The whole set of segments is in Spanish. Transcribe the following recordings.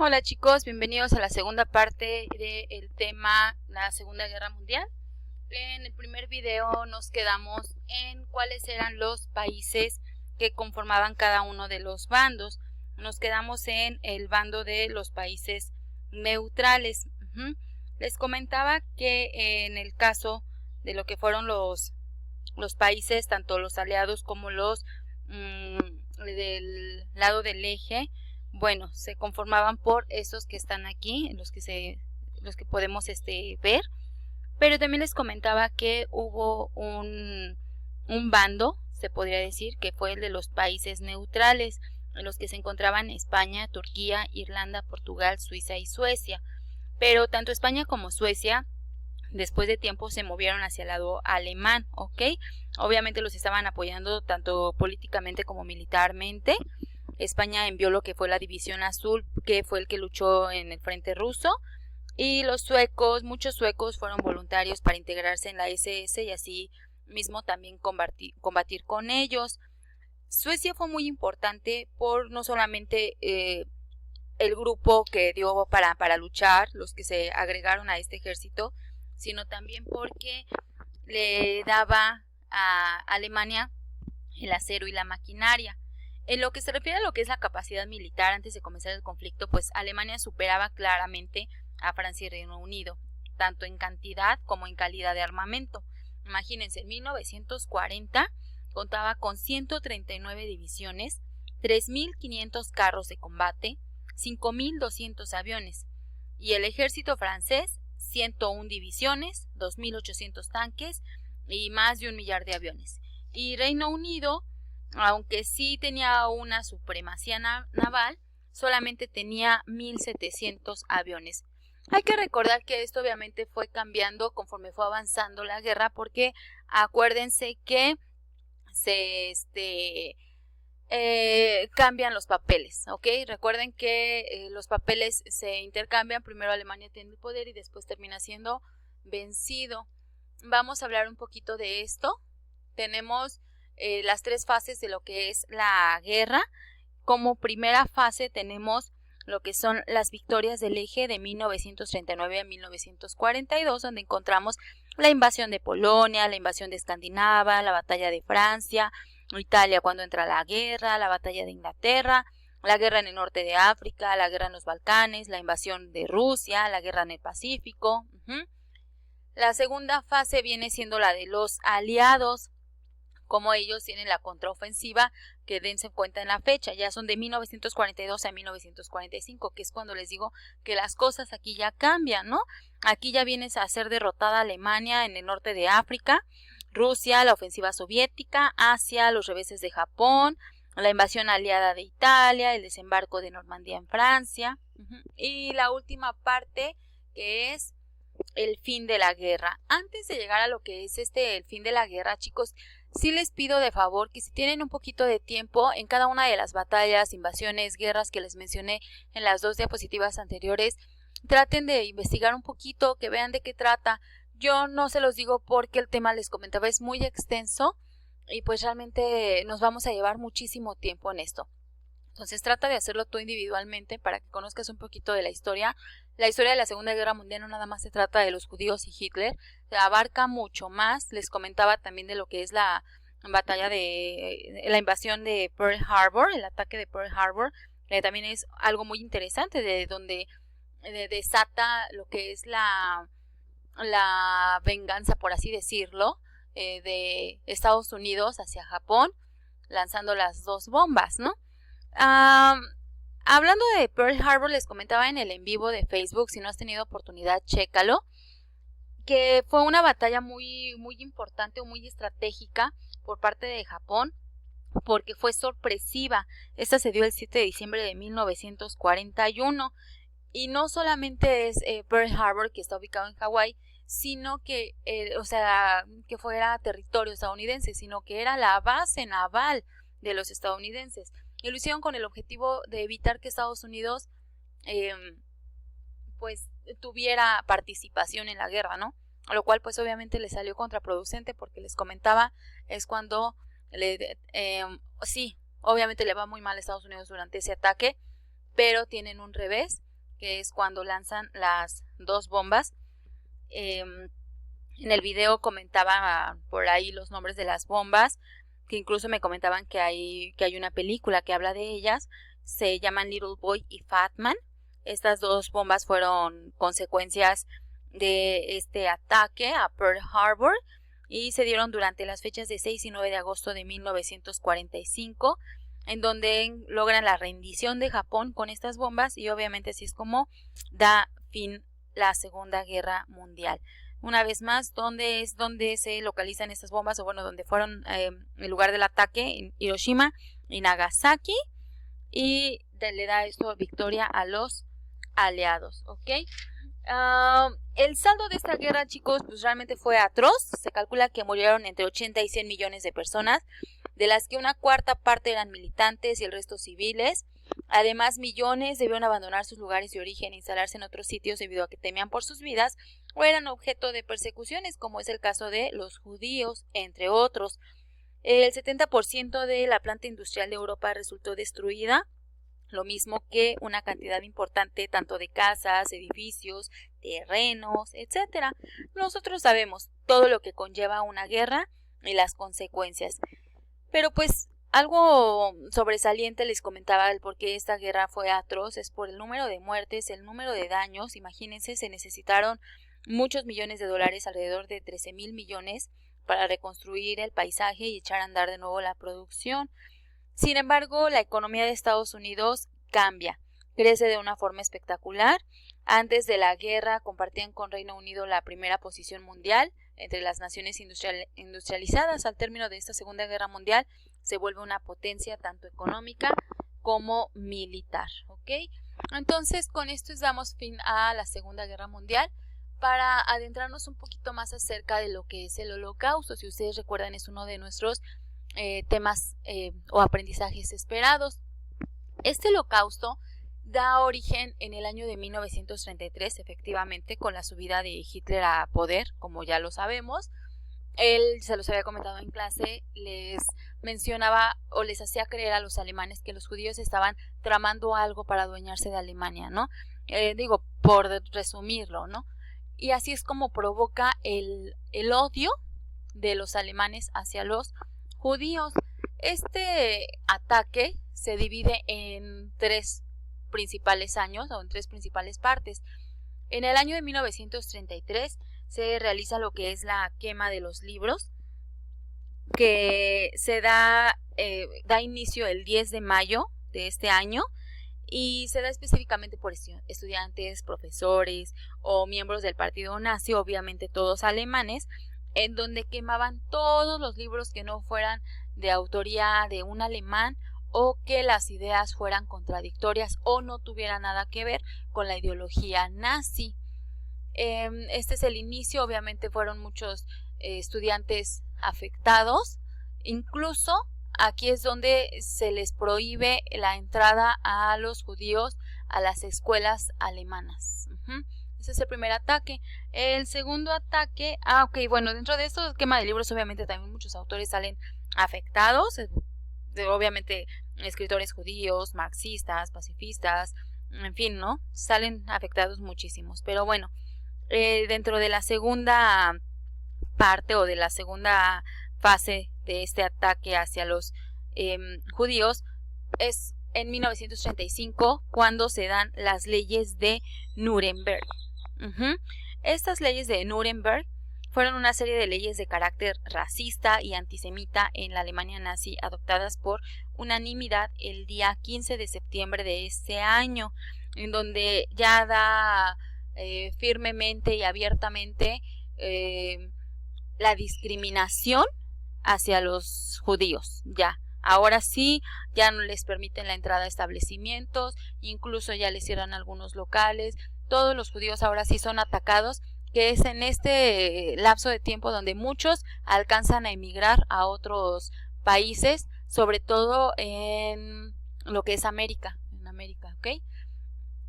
Hola chicos, bienvenidos a la segunda parte del tema la Segunda Guerra Mundial. En el primer video nos quedamos en cuáles eran los países que conformaban cada uno de los bandos. Nos quedamos en el bando de los países neutrales. Les comentaba que en el caso de lo que fueron los países, tanto los aliados como los del lado del eje, bueno, se conformaban por esos que están aquí, los que podemos ver, pero también les comentaba que hubo un bando, se podría decir, que fue el de los países neutrales, en los que se encontraban España, Turquía, Irlanda, Portugal, Suiza y Suecia. Pero tanto España como Suecia, después de tiempo, se movieron hacia el lado alemán, ¿ok? Obviamente los estaban apoyando tanto políticamente como militarmente. España envió lo que fue la División Azul, que fue el que luchó en el frente ruso, y los suecos, muchos suecos fueron voluntarios para integrarse en la SS y así mismo también combatir con ellos. Suecia fue muy importante por no solamente el grupo que dio para luchar, los que se agregaron a este ejército, sino también porque le daba a Alemania el acero y la maquinaria. En lo que se refiere a lo que es la capacidad militar antes de comenzar el conflicto, pues Alemania superaba claramente a Francia y Reino Unido, tanto en cantidad como en calidad de armamento. Imagínense, en 1940 contaba con 139 divisiones, 3.500 carros de combate, 5.200 aviones, y el ejército francés 101 divisiones, 2.800 tanques y más de 1 millar de aviones. Y Reino Unido, aunque sí tenía una supremacía naval, solamente tenía 1.700 aviones. Hay que recordar que esto obviamente fue cambiando conforme fue avanzando la guerra, porque acuérdense que se cambian los papeles, ¿ok? Recuerden que los papeles se intercambian, primero Alemania tiene el poder y después termina siendo vencido. Vamos a hablar un poquito de esto. Tenemos las tres fases de lo que es la guerra. Como primera fase tenemos lo que son las victorias del eje de 1939 a 1942, donde encontramos la invasión de Polonia, la invasión de Escandinavia, la batalla de Francia, Italia cuando entra la guerra, la batalla de Inglaterra, la guerra en el norte de África, la guerra en los Balcanes, la invasión de Rusia, la guerra en el Pacífico. La segunda fase viene siendo la de los aliados, como ellos tienen la contraofensiva, que dense cuenta en la fecha, ya son de 1942 a 1945, que es cuando les digo que las cosas aquí ya cambian, ¿no? Aquí ya viene a ser derrotada Alemania en el norte de África, Rusia, la ofensiva soviética, Asia, los reveses de Japón, la invasión aliada de Italia, el desembarco de Normandía en Francia, y la última parte, que es el fin de la guerra. Antes de llegar a lo que es el fin de la guerra, chicos, sí les pido de favor que si tienen un poquito de tiempo en cada una de las batallas, invasiones, guerras que les mencioné en las dos diapositivas anteriores, traten de investigar un poquito, que vean de qué trata. Yo no se los digo porque el tema, les comentaba, es muy extenso y pues realmente nos vamos a llevar muchísimo tiempo en esto. Entonces trata de hacerlo tú individualmente para que conozcas un poquito de la historia. La historia de la Segunda Guerra Mundial no nada más se trata de los judíos y Hitler, abarca mucho más. Les comentaba también de lo que es la batalla de la invasión de Pearl Harbor, el ataque de Pearl Harbor, que también es algo muy interesante, de donde desata lo que es la venganza, por así decirlo, de Estados Unidos hacia Japón, lanzando las dos bombas, ¿no? Hablando de Pearl Harbor, les comentaba en el en vivo de Facebook, si no has tenido oportunidad, chécalo, que fue una batalla muy, muy importante o muy estratégica por parte de Japón, porque fue sorpresiva. Esta se dio el 7 de diciembre de 1941, y no solamente es Pearl Harbor, que está ubicado en Hawái, sino que, que fuera territorio estadounidense, sino que era la base naval de los estadounidenses. Y lo hicieron con el objetivo de evitar que Estados Unidos pues tuviera participación en la guerra, ¿no? Lo cual pues obviamente le salió contraproducente, porque les comentaba, es cuando sí, obviamente le va muy mal a Estados Unidos durante ese ataque, pero tienen un revés, que es cuando lanzan las dos bombas. En el video comentaba por ahí los nombres de las bombas, que incluso me comentaban que hay una película que habla de ellas. Se llaman Little Boy y Fat Man. Estas dos bombas fueron consecuencias de este ataque a Pearl Harbor y se dieron durante las fechas de 6 y 9 de agosto de 1945, en donde logran la rendición de Japón con estas bombas, y obviamente así es como da fin la Segunda Guerra Mundial. Una vez más, ¿dónde se localizan estas bombas? O bueno, donde fueron el lugar del ataque, en Hiroshima y Nagasaki, y le da esto victoria a los aliados, ¿ok? El saldo de esta guerra, chicos, pues realmente fue atroz. Se calcula que murieron entre 80 y 100 millones de personas, de las que una cuarta parte eran militantes y el resto civiles. Además, millones debieron abandonar sus lugares de origen e instalarse en otros sitios debido a que temían por sus vidas o eran objeto de persecuciones, como es el caso de los judíos, entre otros. El 70% de la planta industrial de Europa resultó destruida, lo mismo que una cantidad importante tanto de casas, edificios, terrenos, etcétera. Nosotros sabemos todo lo que conlleva una guerra y las consecuencias. Pero pues algo sobresaliente les comentaba el por qué esta guerra fue atroz, es por el número de muertes, el número de daños. Imagínense, se necesitaron muchos millones de dólares, alrededor de 13,000 millones, para reconstruir el paisaje y echar a andar de nuevo la producción. Sin embargo, la economía de Estados Unidos cambia, crece de una forma espectacular. Antes de la guerra compartían con Reino Unido la primera posición mundial entre las naciones industrializadas. Al término de esta Segunda Guerra Mundial se vuelve una potencia tanto económica como militar, ¿ok? Entonces, con esto damos fin a la Segunda Guerra Mundial. Para adentrarnos un poquito más acerca de lo que es el Holocausto, si ustedes recuerdan, es uno de nuestros temas o aprendizajes esperados. Este Holocausto da origen en el año de 1933, efectivamente, con la subida de Hitler a poder, como ya lo sabemos. Él, se los había comentado en clase, les mencionaba o les hacía creer a los alemanes que los judíos estaban tramando algo para adueñarse de Alemania, ¿no? Digo, por resumirlo, ¿no? Y así es como provoca el odio de los alemanes hacia los judíos. Este ataque se divide en tres principales años o en tres principales partes. En el año de 1933 se realiza lo que es la quema de los libros, que se da inicio el 10 de mayo de este año, y se da específicamente por estudiantes, profesores o miembros del partido nazi, obviamente todos alemanes, en donde quemaban todos los libros que no fueran de autoría de un alemán o que las ideas fueran contradictorias o no tuvieran nada que ver con la ideología nazi. Este es el inicio. Obviamente fueron muchos estudiantes afectados. Incluso aquí es donde se les prohíbe la entrada a los judíos a las escuelas alemanas. Ese es el primer ataque. El segundo ataque, bueno, dentro de esto, quema de libros, obviamente también muchos autores salen afectados, obviamente escritores judíos, marxistas, pacifistas, en fin, ¿no? Salen afectados muchísimos. Pero bueno, dentro de la segunda parte o de la segunda fase de este ataque hacia los judíos es en 1935 cuando se dan las leyes de Nuremberg. Estas leyes de Nuremberg fueron una serie de leyes de carácter racista y antisemita en la Alemania nazi, adoptadas por unanimidad el día 15 de septiembre de este año, en donde ya da firmemente y abiertamente la discriminación hacia los judíos. Ya, ahora sí, ya no les permiten la entrada a establecimientos, incluso ya les cierran algunos locales. Todos los judíos ahora sí son atacados, que es en este lapso de tiempo donde muchos alcanzan a emigrar a otros países, sobre todo en lo que es América, ¿ok?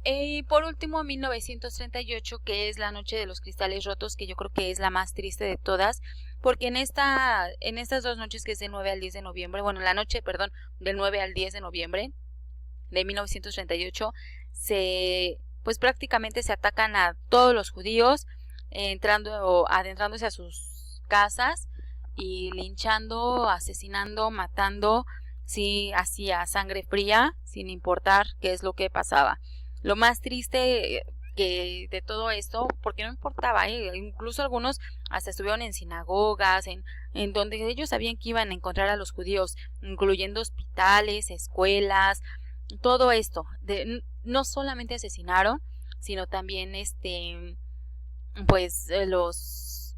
Y por último, 1938, que es la noche de los cristales rotos, que yo creo que es la más triste de todas, porque en estas dos noches, que es del 9 al 10 de noviembre, bueno, la noche, del 9 al 10 de noviembre de 1938, pues prácticamente se atacan a todos los judíos, adentrándose a sus casas y linchando, asesinando, matando, sí, así a sangre fría, sin importar qué es lo que pasaba. Lo más triste que de todo esto, porque no importaba, incluso algunos hasta estuvieron en sinagogas, en donde ellos sabían que iban a encontrar a los judíos, incluyendo hospitales, escuelas, todo esto. No solamente asesinaron, sino también pues los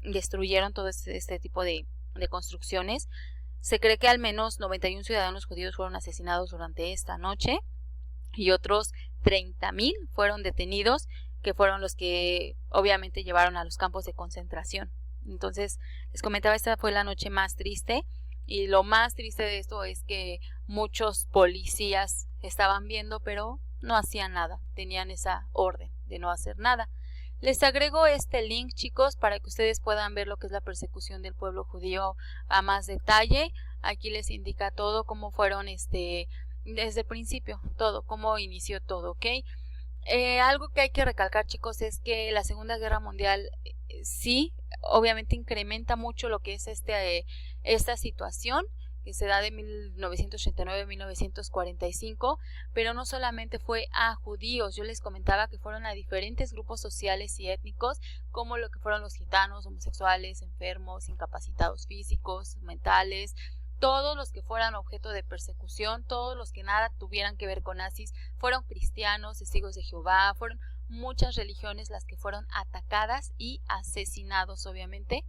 destruyeron todo este tipo de construcciones. Se cree que al menos 91 ciudadanos judíos fueron asesinados durante esta noche y otros 30,000 fueron detenidos, que fueron los que obviamente llevaron a los campos de concentración. Entonces, les comentaba, esta fue la noche más triste, y lo más triste de esto es que muchos policías estaban viendo, pero no hacían nada, tenían esa orden de no hacer nada. Les agrego este link, chicos, para que ustedes puedan ver lo que es la persecución del pueblo judío a más detalle. Aquí les indica todo, cómo fueron desde el principio, todo, cómo inició todo, ¿ok? Algo que hay que recalcar, chicos, es que la Segunda Guerra Mundial sí, obviamente incrementa mucho lo que es esta situación que se da de 1939 a 1945, pero no solamente fue a judíos. Yo les comentaba que fueron a diferentes grupos sociales y étnicos, como lo que fueron los gitanos, homosexuales, enfermos, incapacitados físicos, mentales, todos los que fueran objeto de persecución, todos los que nada tuvieran que ver con nazis, fueron cristianos, testigos de Jehová, fueron muchas religiones las que fueron atacadas y asesinados, obviamente.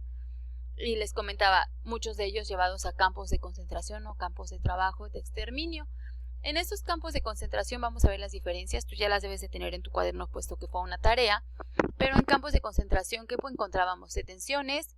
Y les comentaba, muchos de ellos llevados a campos de concentración o campos de trabajo, de exterminio. En estos campos de concentración vamos a ver las diferencias, tú ya las debes de tener en tu cuaderno puesto que fue una tarea, pero en campos de concentración, ¿qué encontrábamos? Detenciones,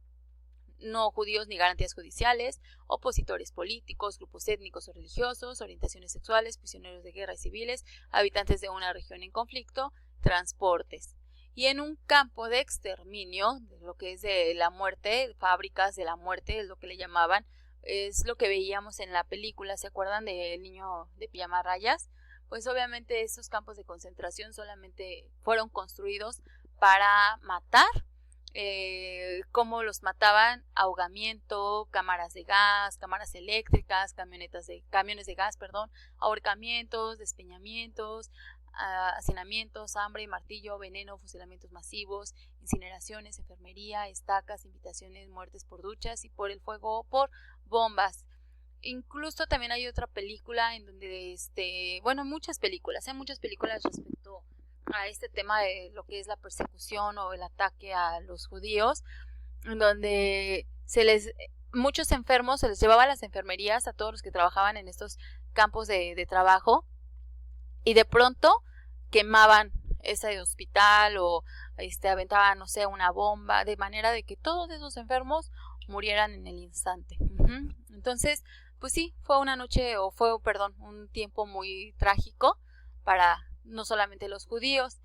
no judíos ni garantías judiciales, opositores políticos, grupos étnicos o religiosos, orientaciones sexuales, prisioneros de guerra y civiles, habitantes de una región en conflicto, transportes. Y en un campo de exterminio, de lo que es de la muerte, fábricas de la muerte, es lo que le llamaban, es lo que veíamos en la película, ¿se acuerdan del niño de pijama rayas? Pues obviamente esos campos de concentración solamente fueron construidos para matar. Cómo los mataban: ahogamiento, cámaras de gas, cámaras eléctricas, camiones de gas, ahorcamientos, despeñamientos, hacinamientos, hambre, martillo, veneno, fusilamientos masivos, incineraciones, enfermería, estacas, invitaciones, muertes por duchas y por el fuego o por bombas. Incluso también hay otra película en donde muchas películas respecto a este tema de lo que es la persecución o el ataque a los judíos, en donde muchos enfermos se les llevaba a las enfermerías, a todos los que trabajaban en estos campos de trabajo, y de pronto quemaban ese hospital o aventaban, no sé, una bomba, de manera de que todos esos enfermos murieran en el instante. Entonces, pues sí, fue un tiempo muy trágico para no solamente los judíos.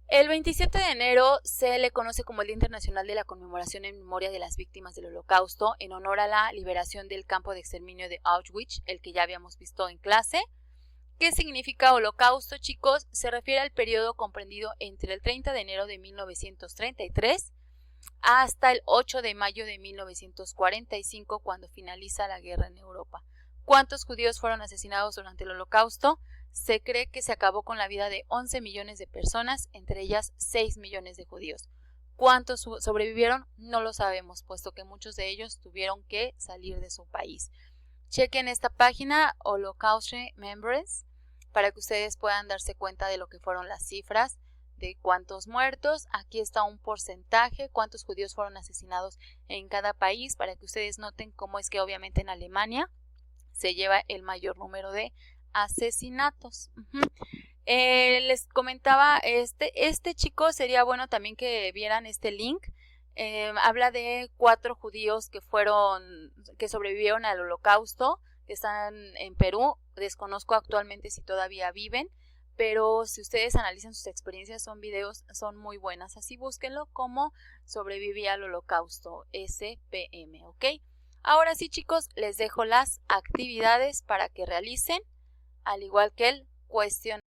El 27 de enero se le conoce como el Día Internacional de la Conmemoración en Memoria de las Víctimas del Holocausto, en honor a la liberación del campo de exterminio de Auschwitz, el que ya habíamos visto en clase. ¿Qué significa holocausto, chicos? Se refiere al periodo comprendido entre el 30 de enero de 1933 hasta el 8 de mayo de 1945, cuando finaliza la guerra en Europa. ¿Cuántos judíos fueron asesinados durante el holocausto? Se cree que se acabó con la vida de 11 millones de personas, entre ellas 6 millones de judíos. ¿Cuántos sobrevivieron? No lo sabemos, puesto que muchos de ellos tuvieron que salir de su país. Chequen esta página, Holocaust Remembrance, para que ustedes puedan darse cuenta de lo que fueron las cifras, de cuántos muertos. Aquí está un porcentaje, cuántos judíos fueron asesinados en cada país, para que ustedes noten cómo es que obviamente en Alemania se lleva el mayor número de asesinatos. Les comentaba, chicos, sería bueno también que vieran este link. Habla de 4 judíos que sobrevivieron al holocausto, que están en Perú. Desconozco actualmente si todavía viven, pero si ustedes analizan sus experiencias, son muy buenas. Así búsquenlo como sobrevivía al holocausto, SPM, ¿ok? Ahora sí, chicos, les dejo las actividades para que realicen, al igual que el cuestionario.